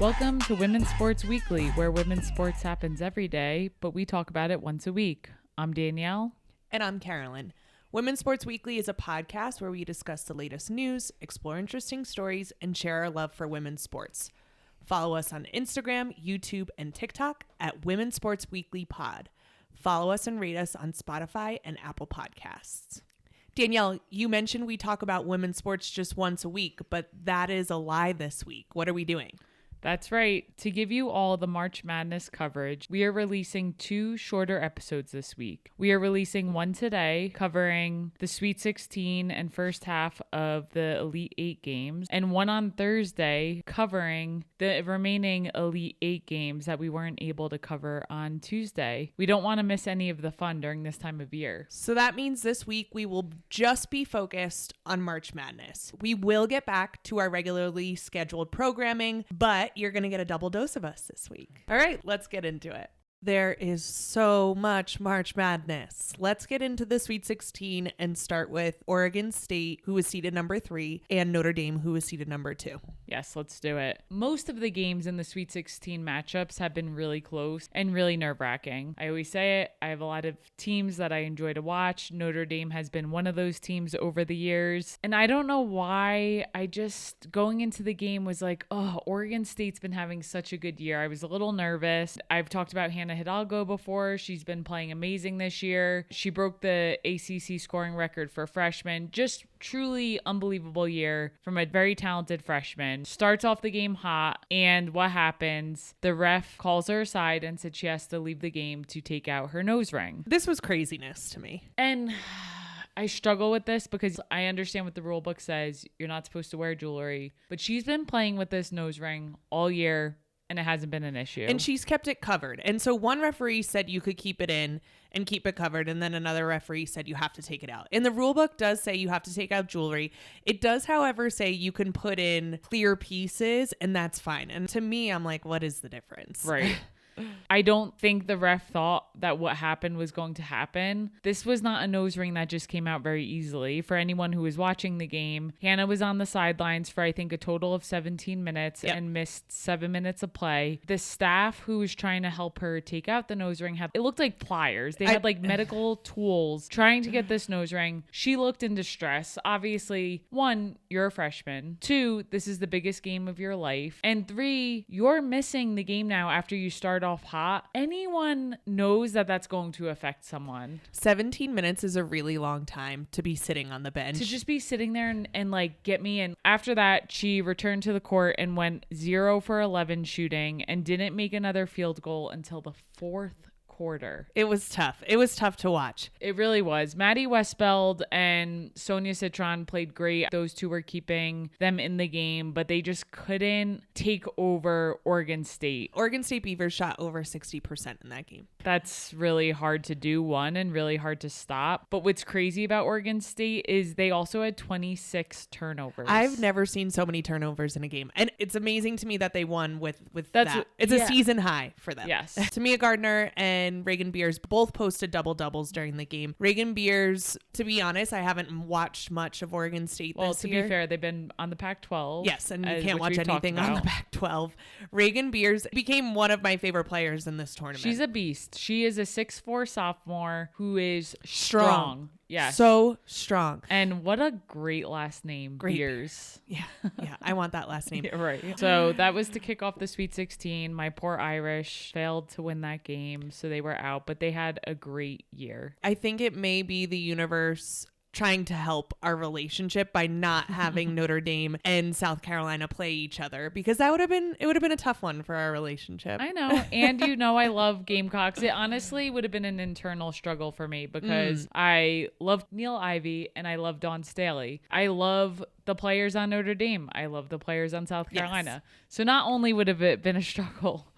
Welcome to Women's Sports Weekly, where women's sports happens every day, but we talk about it once a week. I'm Danielle. And I'm Carolyn. Women's Sports Weekly is a podcast where we discuss the latest news, explore interesting stories, and share our love for women's sports. Follow us on Instagram, YouTube, and TikTok at Women's Sports Weekly Pod. Follow us and rate us on Spotify and Apple Podcasts. Danielle, you mentioned we talk about women's sports just once a week, but that is a lie this week. What are we doing? That's right. To give you all the March Madness coverage, we are releasing 2 shorter episodes this week. We are releasing one today covering the Sweet 16 and first half of the Elite 8 games, and one on Thursday covering the remaining Elite 8 games that we weren't able to cover on Tuesday. We don't want to miss any of the fun during this time of year. So that means this week we will just be focused on March Madness. We will get back to our regularly scheduled programming, but you're going to get a double dose of us this week. All right, let's get into it. There is so much March Madness. Let's get into the Sweet 16 and start with Oregon State, who was seeded number 3, and Notre Dame, who was seeded number 2. Yes, let's do it. Most of the games in the Sweet 16 matchups have been really close and really nerve-wracking. I always say it. I have a lot of teams that I enjoy to watch. Notre Dame has been one of those teams over the years. And I don't know why. I just, going into the game, was like, oh, Oregon State's been having such a good year. I was a little nervous. I've talked about Hannah Hidalgo before. She's been playing amazing this year. She broke the ACC scoring record for freshmen. Just truly unbelievable year from a very talented freshman. Starts off the game hot, and what happens? The ref calls her aside and said she has to leave the game to take out her nose ring. This was craziness to me. And I struggle with this because I understand what the rule book says. You're not supposed to wear jewelry, but she's been playing with this nose ring all year, and it hasn't been an issue. And she's kept it covered. And so one referee said you could keep it in and keep it covered. And then another referee said you have to take it out. And the rule book does say you have to take out jewelry. It does, however, say you can put in clear pieces, and that's fine. And to me, I'm like, what is the difference? Right. I don't think the ref thought that what happened was going to happen. This was not a nose ring that just came out very easily. For anyone who was watching the game, Hannah was on the sidelines for I think a total of 17 minutes and missed 7 minutes of play. The staff who was trying to help her take out the nose ring it looked like pliers. They had like medical tools trying to get this nose ring. She looked in distress. Obviously, 1, you're a freshman. 2, this is the biggest game of your life. And 3, you're missing the game now after you start off hot. Anyone knows that that's going to affect someone. 17 minutes is a really long time to be sitting on the bench. To just be sitting there and like get me in. After that, she returned to the court and went 0 for 11 shooting and didn't make another field goal until the 4th quarter. It was tough. It was tough to watch. It really was. Maddie Westbeld and Sonia Citron played great. Those two were keeping them in the game, but they just couldn't take over Oregon State. Oregon State Beavers shot over 60% in that game. That's really hard to do, one, and really hard to stop. But what's crazy about Oregon State is they also had 26 turnovers. I've never seen so many turnovers in a game. And it's amazing to me that they won with that. It's a season high for them. Yes. Tamia Gardner and Reagan Beers both posted double-doubles during the game. Reagan Beers, to be honest, I haven't watched much of Oregon State this year. Well, to be fair, they've been on the Pac-12. Yes, and you can't watch anything on the Pac-12. Reagan Beers became one of my favorite players in this tournament. She's a beast. She is a 6'4" sophomore who is strong. Yes. So strong. And what a great last name, Beers. Yeah. I want that last name. Yeah, right. So that was to kick off the Sweet 16. My poor Irish failed to win that game, so they were out, but they had a great year. I think it may be the universe trying to help our relationship by not having Notre Dame and South Carolina play each other, because it would have been a tough one for our relationship. I know. And I love Gamecocks. It honestly would have been an internal struggle for me because I love Neil Ivey and I love Dawn Staley. I love the players on Notre Dame. I love the players on South Carolina. Yes. So not only would have it been a struggle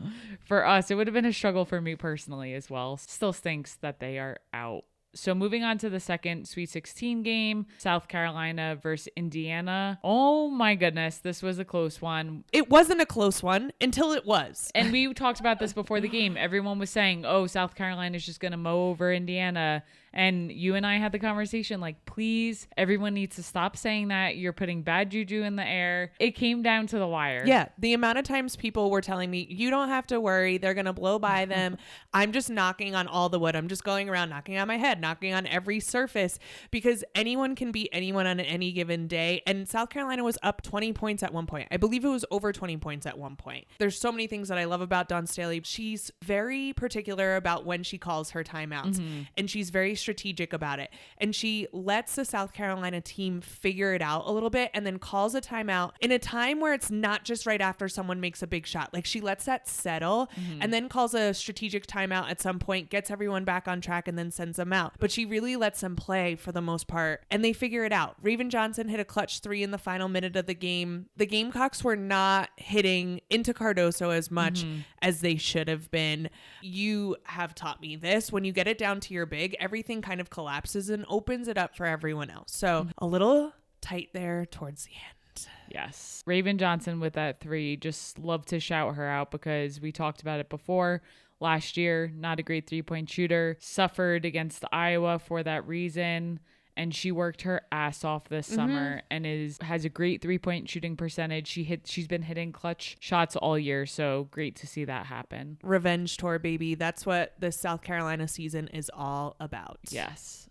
for us, it would have been a struggle for me personally as well. Still stinks that they are out. So moving on to the second Sweet 16 game, South Carolina versus Indiana. Oh my goodness, this was a close one. It wasn't a close one until it was. And we talked about this before the game. Everyone was saying, oh, South Carolina is just going to mow over Indiana. And you and I had the conversation, like, please, everyone needs to stop saying that. You're putting bad juju in the air. It came down to the wire. Yeah. The amount of times people were telling me, you don't have to worry. They're going to blow by them. I'm just knocking on all the wood. I'm just going around knocking on my head, knocking on every surface, because anyone can beat anyone on any given day. And South Carolina was up 20 points at one point. I believe it was over 20 points at one point. There's so many things that I love about Dawn Staley. She's very particular about when she calls her timeouts, and she's very strategic about it. And she lets the South Carolina team figure it out a little bit and then calls a timeout in a time where it's not just right after someone makes a big shot. Like, she lets that settle and then calls a strategic timeout at some point, gets everyone back on track, and then sends them out. But she really lets them play for the most part, and they figure it out. Raven Johnson hit a clutch 3 in the final minute of the game. The Gamecocks were not hitting into Cardoso as much as they should have been. You have taught me this. When you get it down to your big, everything kind of collapses and opens it up for everyone else. So a little tight there towards the end. Yes. Raven Johnson with that 3, just love to shout her out because we talked about it before. Last year, not a great 3-point shooter, suffered against Iowa for that reason. And she worked her ass off this summer and has a great 3-point shooting percentage. She's been hitting clutch shots all year, so great to see that happen. Revenge tour, baby. That's what the South Carolina season is all about. Yes.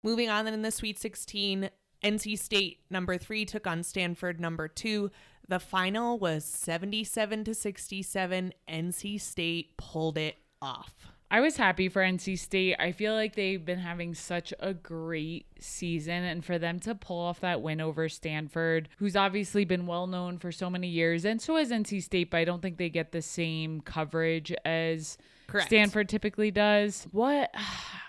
Moving on then in the Sweet 16, NC State number 3 took on Stanford number 2. The final was 77-67. NC State pulled it off. I was happy for NC State. I feel like they've been having such a great season, and for them to pull off that win over Stanford, who's obviously been well known for so many years, and so has NC State, but I don't think they get the same coverage as Stanford typically does.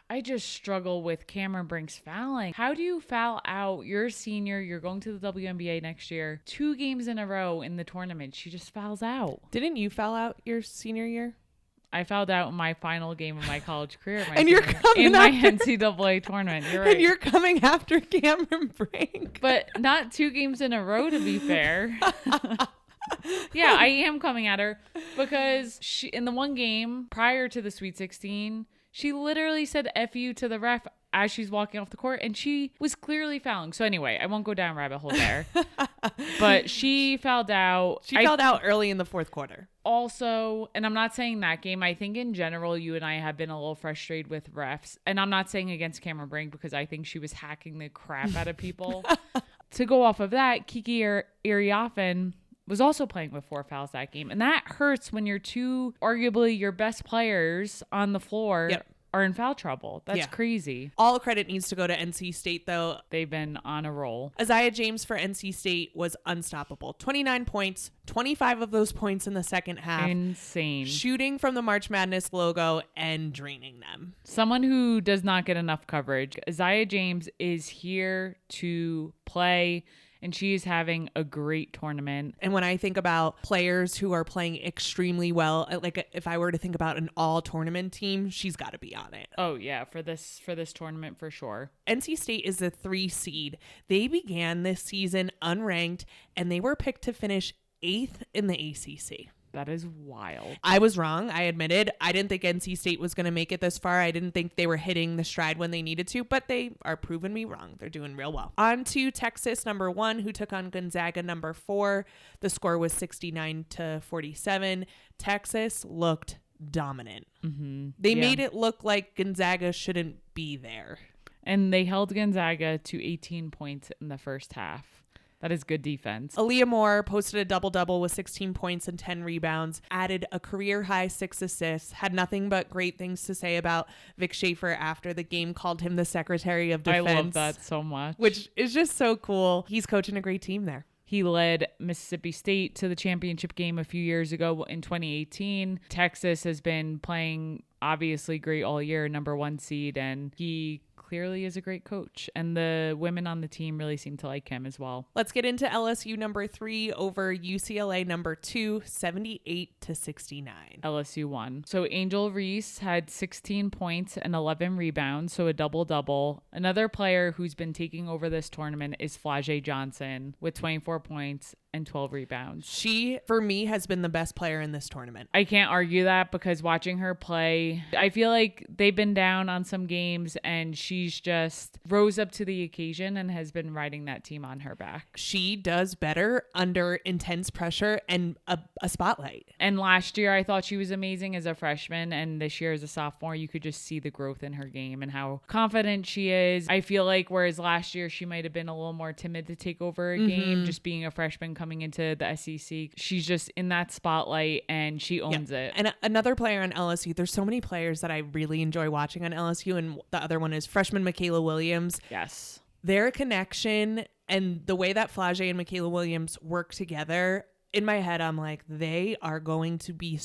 I just struggle with Cameron Brink's fouling. How do you foul out your senior? You're going to the WNBA next year. 2 games in a row in the tournament. She just fouls out. Didn't you foul out your senior year? I fouled out in my final game of my college career. And you're coming in my NCAA tournament. You're right. And you're coming after Cameron Brink. But not 2 games in a row, to be fair. Yeah, I am coming at her because she, in the one game prior to the Sweet 16, she literally said F you to the ref as she's walking off the court, and she was clearly fouling. So anyway, I won't go down rabbit hole there. But she fouled out. She fouled out early in the fourth quarter. Also, and I'm not saying that game, I think in general, you and I have been a little frustrated with refs. And I'm not saying against Cameron Brink because I think she was hacking the crap out of people. To go off of that, Kiki Iriafen was also playing with 4 fouls that game. And that hurts when your 2, arguably your best players on the floor are in foul trouble. That's crazy. All credit needs to go to NC State, though. They've been on a roll. Isaiah James for NC State was unstoppable. 29 points, 25 of those points in the second half. Insane. Shooting from the March Madness logo and draining them. Someone who does not get enough coverage. Isaiah James is here to play, and she is having a great tournament. And when I think about players who are playing extremely well, like if I were to think about an all-tournament team, she's got to be on it. Oh, yeah, for this tournament for sure. NC State is the 3 seed. They began this season unranked, and they were picked to finish 8th in the ACC. That is wild. I was wrong. I admitted. I didn't think NC State was going to make it this far. I didn't think they were hitting the stride when they needed to, but they are proving me wrong. They're doing real well. On to Texas, number 1, who took on Gonzaga, number 4. The score was 69-47. Texas looked dominant. They made it look like Gonzaga shouldn't be there. And they held Gonzaga to 18 points in the first half. That is good defense. Aaliyah Moore posted a double-double with 16 points and 10 rebounds, added a career-high 6 assists, had nothing but great things to say about Vic Schaefer after the game, called him the Secretary of Defense. I love that so much. Which is just so cool. He's coaching a great team there. He led Mississippi State to the championship game a few years ago in 2018. Texas has been playing obviously great all year, number 1 seed, and he clearly is a great coach. And the women on the team really seem to like him as well. Let's get into LSU number 3 over UCLA number 2, 78-69. LSU won. So Angel Reese had 16 points and 11 rebounds, so a double-double. Another player who's been taking over this tournament is Flau'jae Johnson with 24 points and 12 rebounds. She, for me, has been the best player in this tournament. I can't argue that because watching her play, I feel like they've been down on some games and she's just rose up to the occasion and has been riding that team on her back. She does better under intense pressure and a spotlight. And last year, I thought she was amazing as a freshman. And this year as a sophomore, you could just see the growth in her game and how confident she is. I feel like whereas last year, she might have been a little more timid to take over a game, just being a freshman coming into the SEC. She's just in that spotlight and she owns it. And another player on LSU, there's so many players that I really enjoy watching on LSU. And the other one is freshman Michaela Williams. Yes. Their connection and the way that Flage and Michaela Williams work together, in my head, I'm like, they are going to be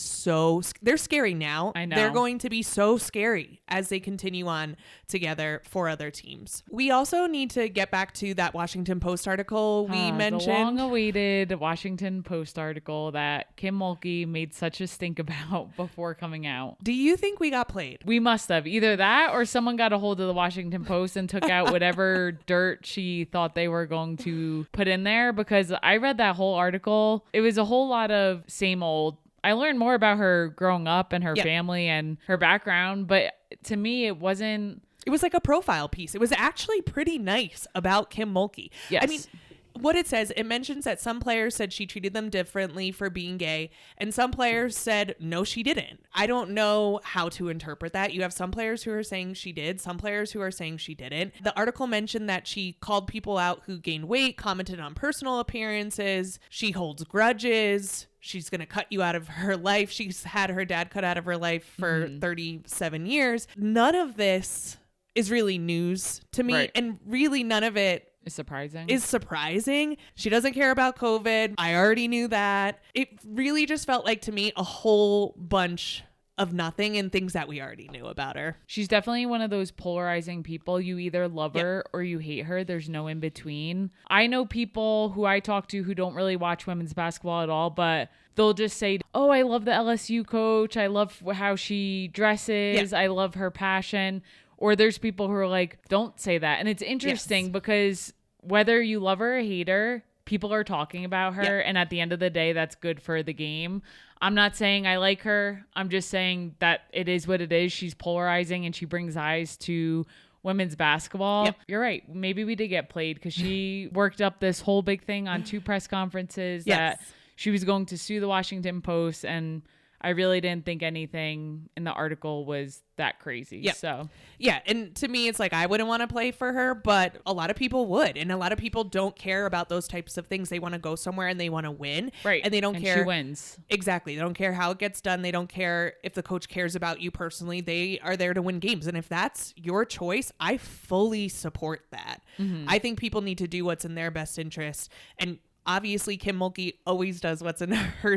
they're scary now. I know. They're going to be so scary as they continue on together for other teams. We also need to get back to that Washington Post article we mentioned. The long-awaited Washington Post article that Kim Mulkey made such a stink about before coming out. Do you think we got played? We must have. Either that or someone got a hold of the Washington Post and took out whatever dirt she thought they were going to put in there, because I read that whole article. It was a whole lot of same old. I learned more about her growing up and her family and her background, but to me, it wasn't. It was like a profile piece. It was actually pretty nice about Kim Mulkey. Yes. I mean, what it says, it mentions that some players said she treated them differently for being gay, and some players said, no, she didn't. I don't know how to interpret that. You have some players who are saying she did, some players who are saying she didn't. The article mentioned that she called people out who gained weight, commented on personal appearances, she holds grudges, she's going to cut you out of her life. She's had her dad cut out of her life for 37 years. None of this is really news to me, right. And really none of it is surprising. She doesn't care about COVID. I already knew that. It really just felt like to me a whole bunch of nothing and things that we already knew about her. She's definitely one of those polarizing people. You either love her or you hate her. There's no in between. I know people who I talk to who don't really watch women's basketball at all, but they'll just say, oh, I love the LSU coach. I love how she dresses. I love her passion. Or there's people who are like, don't say that. And it's interesting because whether you love her or hate her, people are talking about her. And at the end of the day, that's good for the game. I'm not saying I like her. I'm just saying that it is what it is. She's polarizing and she brings eyes to women's basketball. You're right. Maybe we did get played because she worked up this whole big thing on 2 press conferences that she was going to sue the Washington Post, and I really didn't think anything in the article was that crazy. And to me, it's like, I wouldn't want to play for her, but a lot of people would. And a lot of people don't care about those types of things. They want to go somewhere and they want to win. Right. And they don't care. She wins. Exactly. They don't care how it gets done. They don't care if the coach cares about you personally. They are there to win games. And if that's your choice, I fully support that. I think people need to do what's in their best interest. And obviously, Kim Mulkey always does what's in her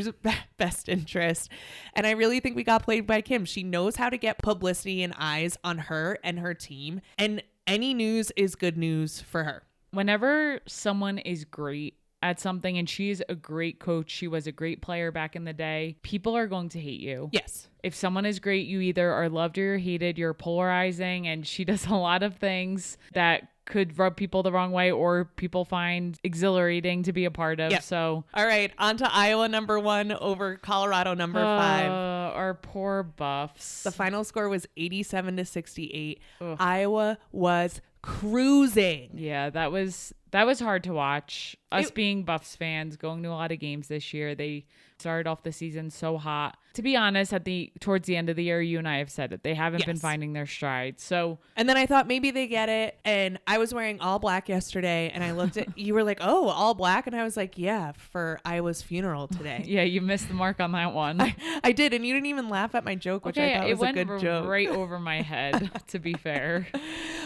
best interest. And I really think we got played by Kim. She knows how to get publicity and eyes on her and her team. And any news is good news for her. Whenever someone is great at something, and she's a great coach, she was a great player back in the day, people are going to hate you. Yes. If someone is great, you either are loved or you're hated. You're polarizing, and she does a lot of things that could rub people the wrong way or people find exhilarating to be a part of. So, all right, on to Iowa #1 over Colorado #5. Our poor Buffs. The final score was 87-68. Iowa was cruising. Yeah, that was hard to watch. Us being Buffs fans, going to a lot of games this year, they started off the season so hot. To be honest, towards the end of the year, you and I have said it, they haven't been finding their stride. So, and then I thought maybe they get it. And I was wearing all black yesterday, and I looked at you were like, "Oh, all black," and I was like, "Yeah, for Iowa's funeral today." Yeah, you missed the mark on that one. I did, and you didn't even laugh at my joke, which I thought was a good joke. It went right over my head. To be fair,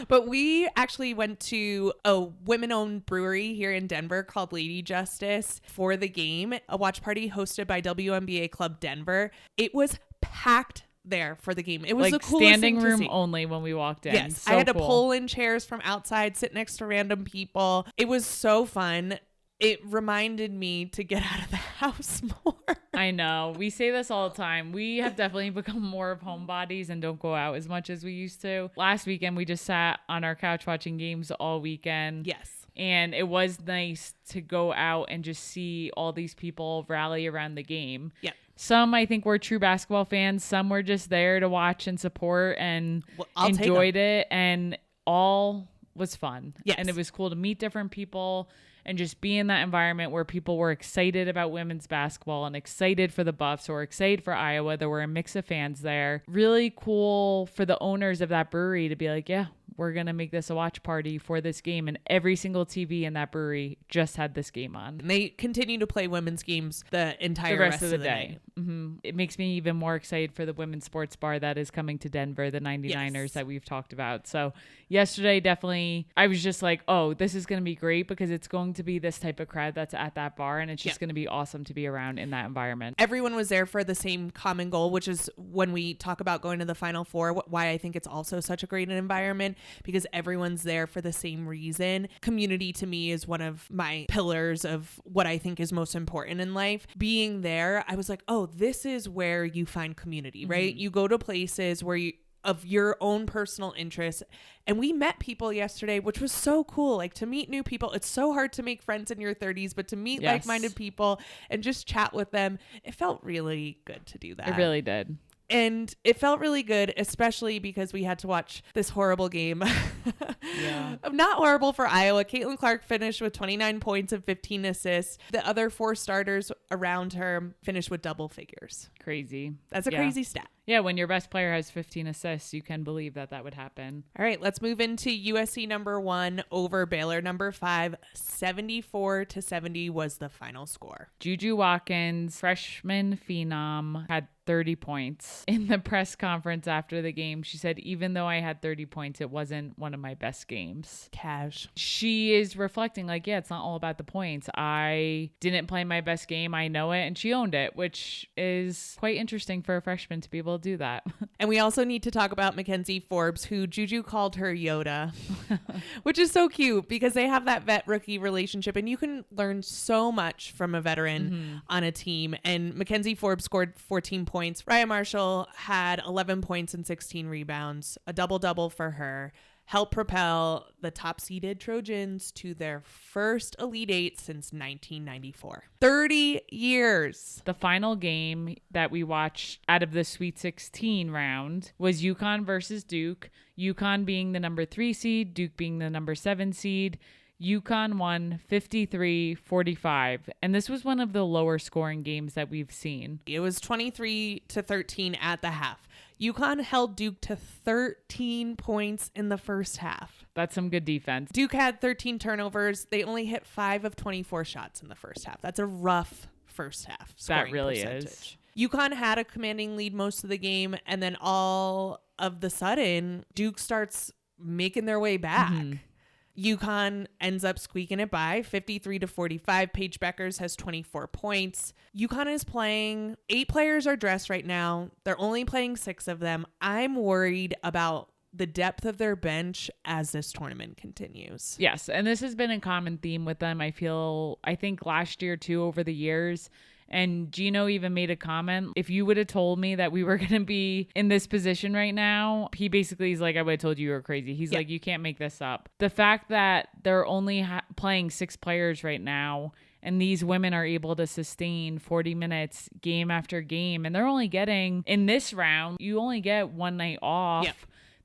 but we actually went to a women-owned brewery here in Denver called Lady Justice for the game, a watch party hosted by WNBA Club Denver. It was packed there for the game. It was like the coolest standing thing to room see. only when we walked in. Yes, so I had to cool. pull in chairs from outside, sit next to random people. It was so fun. It reminded me to get out of the house more. I know. We say this all the time. We have definitely become more of homebodies and don't go out as much as we used to. Last weekend, we just sat on our couch watching games all weekend. Yes. And it was nice to go out and just see all these people rally around the game. Yeah. Some, I think, were true basketball fans. Some were just there to watch and support and enjoyed it. And all was fun. Yes. And it was cool to meet different people and just be in that environment where people were excited about women's basketball and excited for the Buffs or excited for Iowa. There were a mix of fans there. Really cool for the owners of that brewery to be like, yeah, we're going to make this a watch party for this game. And every single TV in that brewery just had this game on. And they continue to play women's games the entire rest of the day. Mm-hmm. It makes me even more excited for the women's sports bar that is coming to Denver, the 99ers that we've talked about. So yesterday, definitely, I was just like, oh, this is going to be great because it's going to be this type of crowd that's at that bar. And it's just going to be awesome to be around in that environment. Everyone was there for the same common goal, which is when we talk about going to the Final Four, why I think it's also such a great environment, because everyone's there for the same reason. Community to me is one of my pillars of what I think is most important in life. Being there, I was like, oh, this is where you find community, right? You go to places where you of your own personal interests. And we met people yesterday, which was so cool. Like, to meet new people. It's so hard to make friends in your 30s, but to meet like-minded people and just chat with them, it felt really good to do that. It really did. And it felt really good, especially because we had to watch this horrible game. Not horrible for Iowa. Caitlin Clark finished with 29 points and 15 assists. The other 4 starters around her finished with double figures. Crazy. That's a crazy stat. Yeah, when your best player has 15 assists, you can believe that would happen. All right, let's move into USC number 1 over Baylor number 5. 74-70 was the final score. Juju Watkins, freshman phenom, had 30 points. In the press conference after the game, she said, even though I had 30 points, it wasn't one of my best games. Cash. She is reflecting like, yeah, it's not all about the points. I didn't play my best game. I know it. And she owned it, which is quite interesting for a freshman to be able to do that. And we also need to talk about Mackenzie Forbes, who Juju called her Yoda, which is so cute because they have that vet rookie relationship and you can learn so much from a veteran on a team. And Mackenzie Forbes scored 14 points. Raya Marshall had 11 points and 16 rebounds, a double-double for her. Helped propel the top-seeded Trojans to their first Elite Eight since 1994. 30 years. The final game that we watched out of the Sweet 16 round was UConn versus Duke. UConn being the number 3 seed, Duke being the number 7 seed. UConn won 53-45, and this was one of the lower scoring games that we've seen. It was 23-13 at the half. UConn held Duke to 13 points in the first half. That's some good defense. Duke had 13 turnovers. They only hit 5 of 24 shots in the first half. That's a rough first half scoring That really percentage. UConn had a commanding lead most of the game, and then all of the sudden, Duke starts making their way back. UConn ends up squeaking it by 53-45. Paige Beckers has 24 points. UConn is playing 8 players are dressed right now. They're only playing 6 of them. I'm worried about the depth of their bench as this tournament continues. Yes, and this has been a common theme with them. I think last year too, over the years. And Gino even made a comment. If you would have told me that we were going to be in this position right now, he basically is like, I would have told you were crazy. He's like, you can't make this up. The fact that they're only playing 6 players right now, and these women are able to sustain 40 minutes game after game, and they're only getting, in this round, you only get one night off. Yep.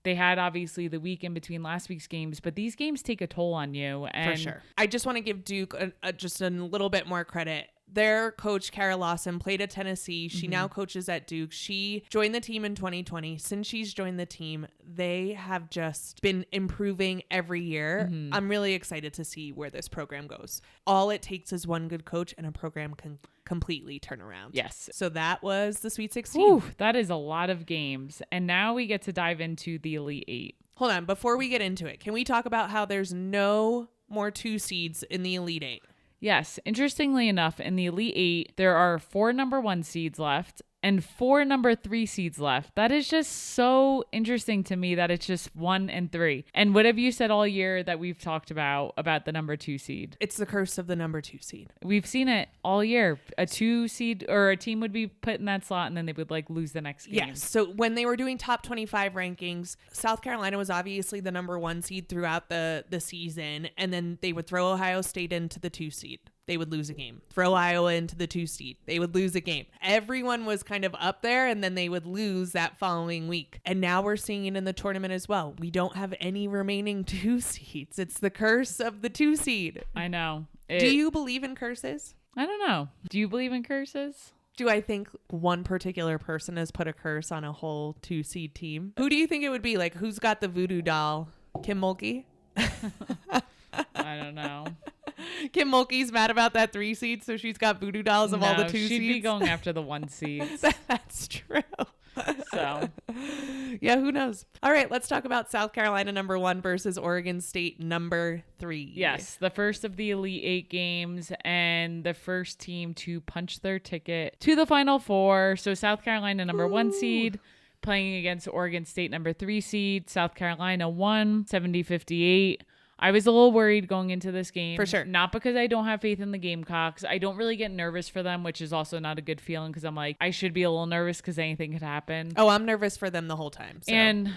They had obviously the week in between last week's games, but these games take a toll on you. And for sure. I just want to give Duke just a little bit more credit. Their coach, Kara Lawson, played at Tennessee. She now coaches at Duke. She joined the team in 2020. Since she's joined the team, they have just been improving every year. I'm really excited to see where this program goes. All it takes is one good coach and a program can completely turn around. Yes. So that was the Sweet 16. Ooh, that is a lot of games. And now we get to dive into the Elite Eight. Hold on. Before we get into it, can we talk about how there's no more 2 seeds in the Elite Eight? Yes. Interestingly enough, in the Elite Eight, there are 4 number 1 seeds left, and 4 number 3 seeds left. That is just so interesting to me that it's just 1 and 3. And what have you said all year that we've talked about the number 2 seed? It's the curse of the number 2 seed. We've seen it all year. A 2 seed or a team would be put in that slot and then they would like lose the next game. Yes. So when they were doing top 25 rankings, South Carolina was obviously the number 1 seed throughout the season. And then they would throw Ohio State into the 2 seed. They would lose a game. Throw Iowa into the 2 seed. They would lose a game. Everyone was kind of up there and then they would lose that following week. And now we're seeing it in the tournament as well. We don't have any remaining 2 seeds. It's the curse of the 2 seed. I know. Do you believe in curses? I don't know. Do you believe in curses? Do I think one particular person has put a curse on a whole 2 seed team? Who do you think it would be? Like, who's got the voodoo doll? Kim Mulkey? I don't know. Kim Mulkey's mad about that 3 seed, so she's got voodoo dolls of all the 2 seeds. She'd be going after the 1 seeds. That's true. So, yeah, who knows? All right, let's talk about South Carolina number 1 versus Oregon State number 3. Yes, the first of the Elite 8 games and the first team to punch their ticket to the Final Four. So South Carolina number 1 seed playing against Oregon State number 3 seed. South Carolina won 70-58. I was a little worried going into this game. For sure. Not because I don't have faith in the Gamecocks. I don't really get nervous for them, which is also not a good feeling because I'm like, I should be a little nervous because anything could happen. Oh, I'm nervous for them the whole time. So. And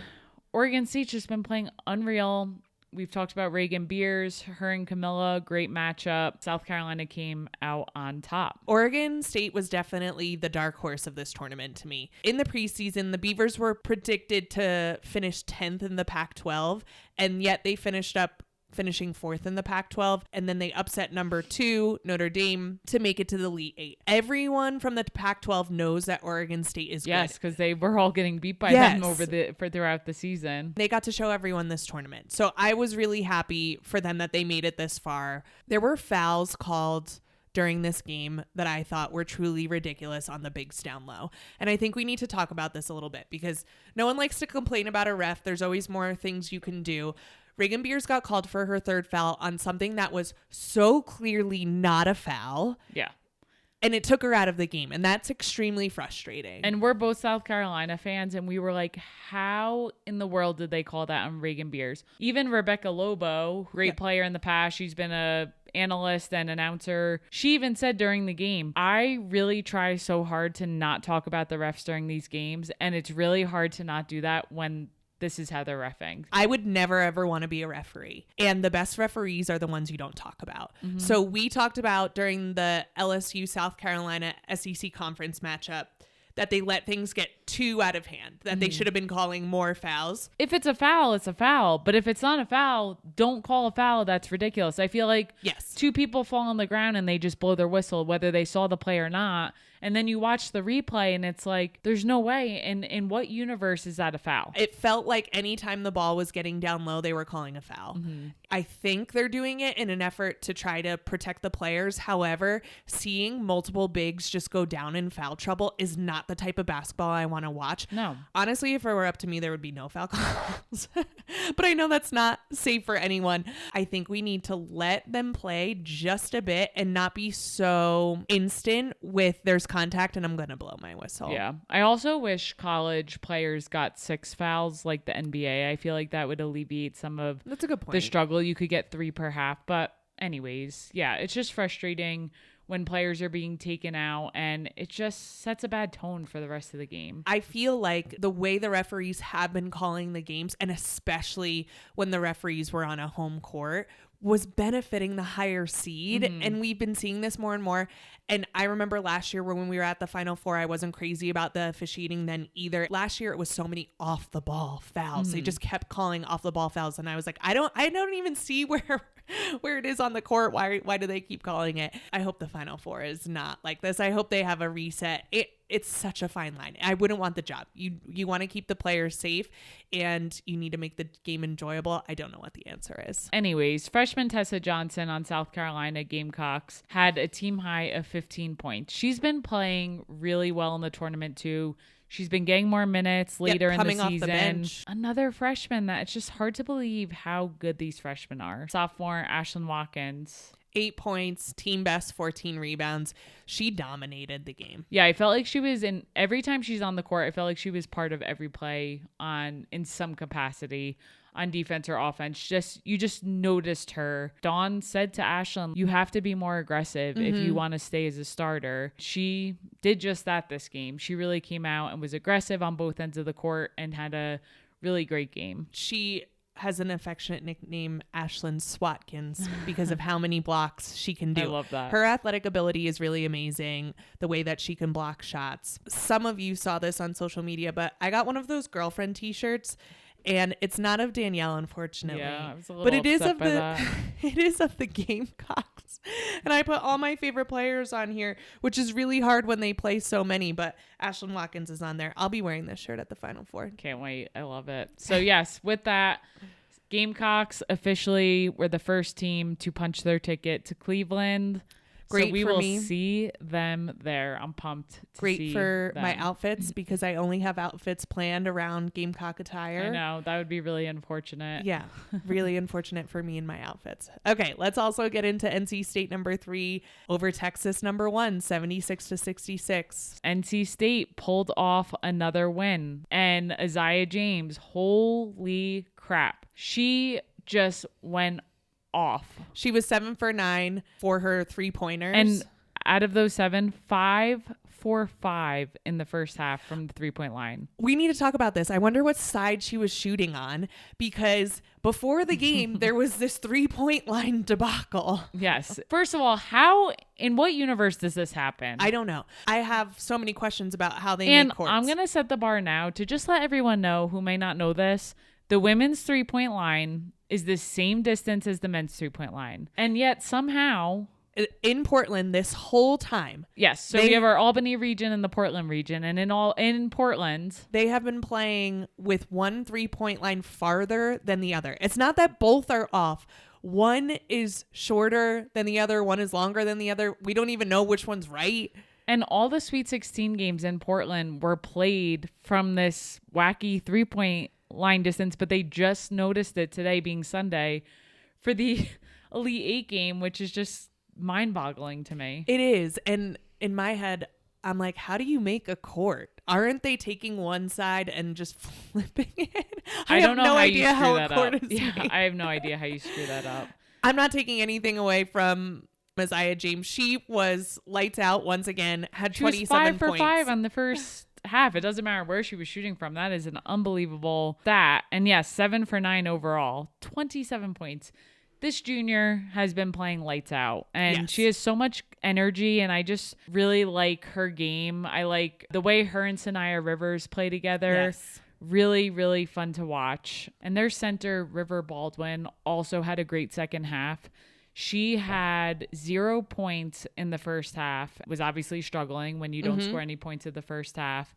Oregon State's just been playing unreal. We've talked about Reagan Beers, her and Camilla, great matchup. South Carolina came out on top. Oregon State was definitely the dark horse of this tournament to me. In the preseason, the Beavers were predicted to finish 10th in the Pac-12, and yet they finishing 4th in the Pac-12, and then they upset number 2 Notre Dame to make it to the Elite 8. Everyone from the Pac-12 knows that Oregon State is yes, good. because they were all getting beat by them throughout the season. They got to show everyone this tournament, so I was really happy for them that they made it this far. There were fouls called during this game that I thought were truly ridiculous on the bigs down low. And I think we need to talk about this a little bit because no one likes to complain about a ref. There's always more things you can do. Reagan Beers got called for her 3rd foul on something that was so clearly not a foul. Yeah. And it took her out of the game. And that's extremely frustrating. And we're both South Carolina fans. And we were like, how in the world did they call that on Reagan Beers? Even Rebecca Lobo, great player in the past. She's been a analyst and announcer. She even said during the game, I really try so hard to not talk about the refs during these games. And it's really hard to not do that when this is how they're reffing. I would never, ever want to be a referee. And the best referees are the ones you don't talk about. Mm-hmm. So we talked about during the LSU South Carolina SEC conference matchup that they let things get too out of hand, that they should have been calling more fouls. If it's a foul, it's a foul. But if it's not a foul, don't call a foul. That's ridiculous. I feel like 2 people fall on the ground and they just blow their whistle, whether they saw the play or not. And then you watch the replay and it's like, there's no way. In what universe is that a foul? It felt like anytime the ball was getting down low, they were calling a foul. Mm-hmm. I think they're doing it in an effort to try to protect the players. However, seeing multiple bigs just go down in foul trouble is not the type of basketball I want to watch. No. Honestly, if it were up to me, there would be no foul calls. But I know that's not safe for anyone. I think we need to let them play just a bit and not be so instant with there's contact and I'm going to blow my whistle. Yeah. I also wish college players got 6 fouls like the NBA. I feel like that would alleviate some of that's a good point. The struggle. You could get 3 per half. But anyways, yeah, it's just frustrating when players are being taken out and it just sets a bad tone for the rest of the game. I feel like the way the referees have been calling the games, and especially when the referees were on a home court, was benefiting the higher seed. Mm-hmm. And we've been seeing this more and more. And I remember last year when we were at the Final Four, I wasn't crazy about the officiating then either. Last year, it was so many off the ball fouls. Mm-hmm. They just kept calling off the ball fouls. And I was like, I don't even see where it is on the court. Why do they keep calling it? I hope the Final Four is not like this. I hope they have a reset. It's such a fine line. I wouldn't want the job. You want to keep the players safe and you need to make the game enjoyable. I don't know what the answer is. Anyways, freshman Tessa Johnson on South Carolina Gamecocks had a team high of 15 points. She's been playing really well in the tournament too. She's been getting more minutes later in the season. Off the bench. Another freshman that it's just hard to believe how good these freshmen are. Sophomore Ashlyn Watkins. 8 points, team best, 14 rebounds. She dominated the game. Yeah, I felt like she was in every time she's on the court. I felt like she was part of every play in some capacity on defense or offense. You just noticed her. Dawn said to Ashlyn, you have to be more aggressive if you want to stay as a starter. She did just that this game. She really came out and was aggressive on both ends of the court and had a really great game. She has an affectionate nickname, Ashlyn Swatkins, because of how many blocks she can do. I love that. Her athletic ability is really amazing, the way that she can block shots. Some of you saw this on social media, but I got one of those girlfriend t-shirts, and it's not of Danielle, unfortunately. Yeah, I was a little but it is upset of by the that. it is of the Gamecocks. And I put all my favorite players on here, which is really hard when they play so many, but Ashlyn Watkins is on there. I'll be wearing this shirt at the Final Four. Can't wait. I love it. So yes, with that, Gamecocks officially were the first team to punch their ticket to Cleveland. Great so we for will me. see them there. I'm pumped to Great see for them. my outfits because I only have outfits planned around Gamecock attire. I know. That would be really unfortunate. Yeah, really unfortunate for me and my outfits. Okay, let's also get into NC State number 3 over Texas number 1, 76-66. NC State pulled off another win. And Isaiah James, holy crap. She just went off. She was 7 for 9 for her 3-pointers. And out of those 7, 5 for 5 in the first half from the 3-point line. We need to talk about this. I wonder what side she was shooting on, because before the game, there was this 3-point line debacle. Yes. First of all, in what universe does this happen? I don't know. I have so many questions about how they and make courts. I'm going to set the bar now to just let everyone know who may not know this. The women's 3-point line is the same distance as the men's 3-point line. And yet somehow... in Portland this whole time. Yes. So we have our Albany region and the Portland region. And in Portland... they have been playing with one 3-point line farther than the other. It's not that both are off. One is shorter than the other. One is longer than the other. We don't even know which one's right. And all the Sweet 16 games in Portland were played from this wacky 3-point line distance, but they just noticed it today, being Sunday, for the Elite 8 game, which is just mind-boggling to me. It is. And in my head, I'm like, how do you make a court? Aren't they taking one side and just flipping it? I don't know have no how idea you screw how that a court up. is Yeah, made. I have no idea how you screw that up. I'm not taking anything away from Isaiah James. She was lights out once again, had She was 27 5 for points. 5 on the first half. It doesn't matter where she was shooting from. That is an unbelievable stat. And yes, 7 for 9 overall, 27 points. This junior has been playing lights out, and Yes. she has so much energy, and I just really like her game. I like the way her and Sanaya Rivers play together. Yes. Really, really fun to watch. And their center, River Baldwin, also had a great second half. She had 0 points in the first half, was obviously struggling when you don't score any points in the first half,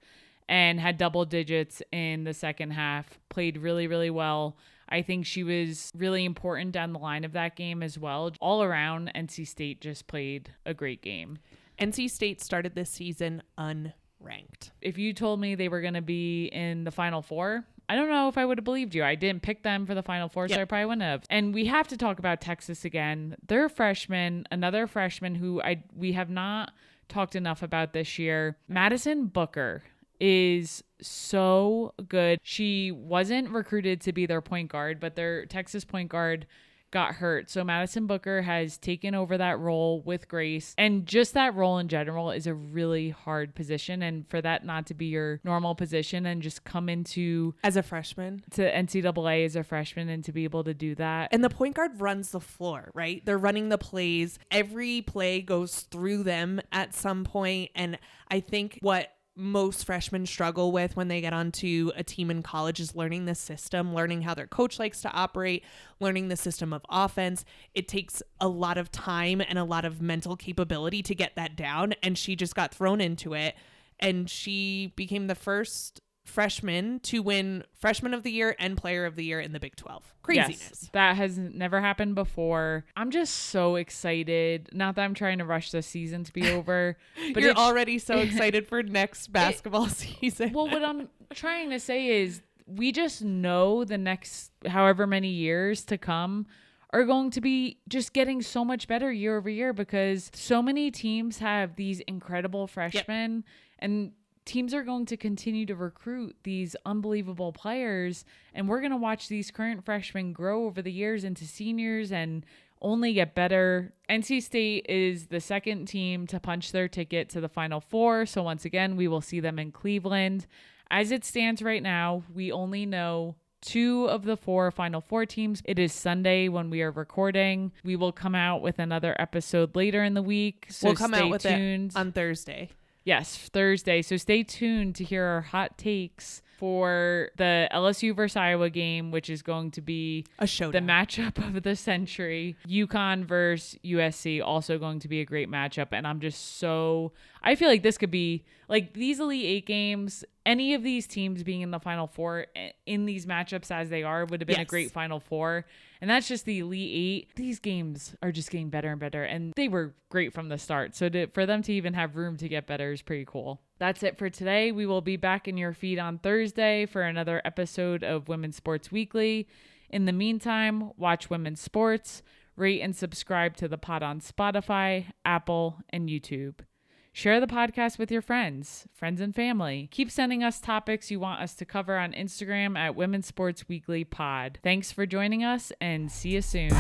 and had double digits in the second half, played really, really well. I think she was really important down the line of that game as well. All around, NC State just played a great game. NC State started this season unranked. If you told me they were going to be in the Final Four, I don't know if I would have believed you. I didn't pick them for the Final Four, so I probably wouldn't have. And we have to talk about Texas again. Their freshman, another freshman who we have not talked enough about this year, Madison Booker, is so good. She wasn't recruited to be their point guard, but their Texas point guard got hurt. So Madison Booker has taken over that role with grace. And just that role in general is a really hard position. And for that not to be your normal position and just come into As a freshman. to NCAA as a freshman and to be able to do that. And the point guard runs the floor, right? They're running the plays. Every play goes through them at some point. And I think what most freshmen struggle with when they get onto a team in college is learning the system, learning how their coach likes to operate, learning the system of offense. It takes a lot of time and a lot of mental capability to get that down. And she just got thrown into it. And she became the first freshman to win Freshman of the Year and Player of the Year in the Big 12. Craziness. Yes, that has never happened before. I'm just so excited. Not that I'm trying to rush the season to be over, but You're already so excited for next basketball season. Well, what I'm trying to say is we just know the next however many years to come are going to be just getting so much better year over year because so many teams have these incredible freshmen and teams are going to continue to recruit these unbelievable players. And we're going to watch these current freshmen grow over the years into seniors and only get better. NC State is the second team to punch their ticket to the Final Four. So once again, we will see them in Cleveland. As it stands right now, we only know 2 of the 4 Final Four teams. It is Sunday when we are recording. We will come out with another episode later in the week. So we'll come out with tuned. it on Thursday. Yes, Thursday. So stay tuned to hear our hot takes for the LSU versus Iowa game, which is going to be a showdown, the matchup of the century. UConn versus USC, also going to be a great matchup. And I feel like this could be like these Elite 8 games, any of these teams being in the Final Four in these matchups as they are would have been a great Final Four. And that's just the Elite 8. These games are just getting better and better. And they were great from the start. So for them to even have room to get better is pretty cool. That's it for today. We will be back in your feed on Thursday for another episode of Women's Sports Weekly. In the meantime, watch women's sports, rate and subscribe to the pod on Spotify, Apple, and YouTube. Share the podcast with your friends and family. Keep sending us topics you want us to cover on Instagram at Women's Sports Weekly Pod. Thanks for joining us and see you soon.